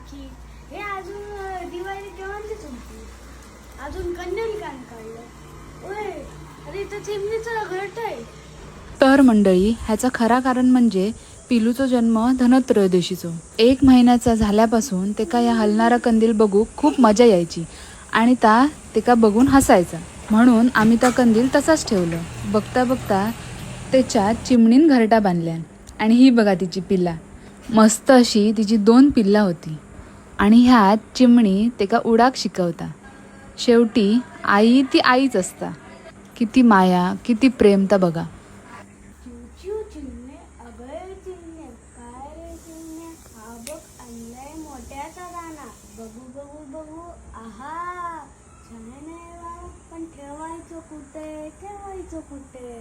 राखी हे अजून दिवाळी केव्हाचीच होती. अजून कन्याल काम काढलं. ओय अरे तर चिमणीचं घरट आहे. तर मंडळी ह्याचं खरा कारण म्हणजे पिलूचो जन्म धनत्रयोदशीचो 1 महिन्याचा झाल्यापासून तेका या हलणारा कंदील बघूक खूप मजा यायची आणि ता तेका बघून हसायचा. म्हणून आम्ही त्या कंदील तसाच ठेवलं. बघता बघता त्याच्यात चिमणीन घरटा बांधल्यान आणि ही बघा तिची पिल्ला. मस्त अशी तिची 2 पिल्ला होती आणि ह्यात चिमणी तेका उडाक शिकवता. शेवटी आई ती आईच असता. किती माया किती प्रेम ता बघा. चिव चिमणे अगं चिमणे काय रे चिमणे हा बघ आणलाय मोठ्याचा दाना. बघू बघू बघू आहा छान आहे बाबा पण ठेवायचं कुठे.